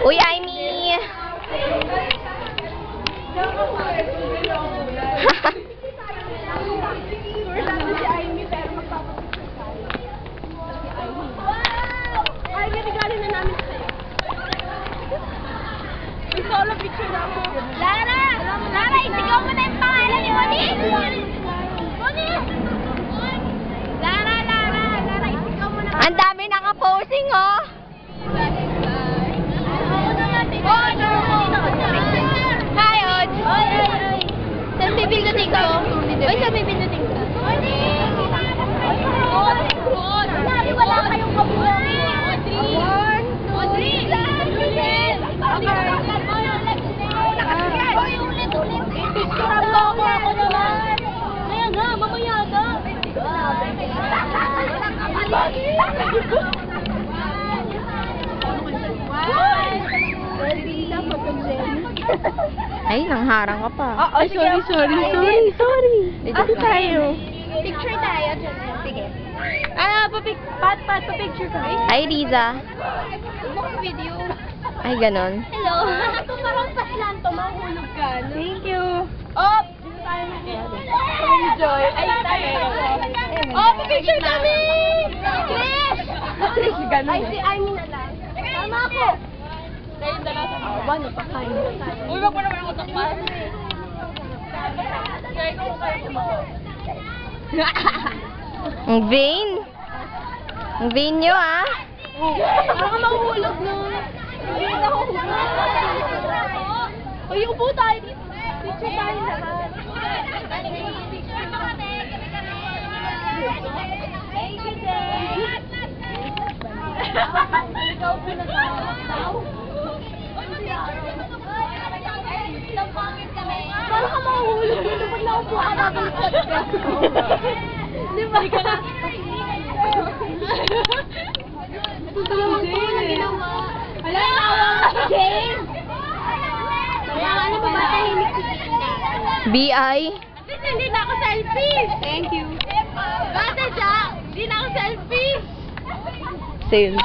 Uy, Aimee! Ay, regalo na namin sa'yo. May solo picture na ako. Lara! Lara, isigaw mo na yung pangalan ni Oni! Oni! Lara, isigaw mo na. Ang dami naka-posing, oh! Hi, Od! Saan pipindutin ko? Uy, saan pipindutin ko? Sabi, wala kayong kabuhay. Audrey! Ulit. Picture mo ako naman. Kaya nga, mamaya na. Ay, nangharang ka pa. Ay, sorry. Dito tayo. Picture tayo. Sige. Pa-picture kami. Hi, Riza. Video. Ay, ganon. Hello. Ito parang paslanto, mahulog ka. Thank you. Oh! Dito tayo enjoy. Ay, tayo. Oh, pa-picture kami! Please! Ay, si Aimee na lang. Tama ako. Kayong dalawa sa mga. Ano pa kain? Uy, wag mo naman ako takpan. Kaya ko kayo tumawa. Ang vain. Ang vain nyo, ah. Parang mahuhulog nun. Hindi na ako Uy, upo tayo dito. Picture tayo lahat. Thank you, Dad. Ikaw pinag-aaraw. Parang ka mahuhulog dito pag naupo ka babaliktad ka. Di ba? Hindi ka na. Tutulungan ko na ginawa. Wala na ako, James! Kaya ano ba matahimik si Gina? BI. Hindi na ako selfie! Thank you. Bata Jack! Hindi na ako selfie! Same.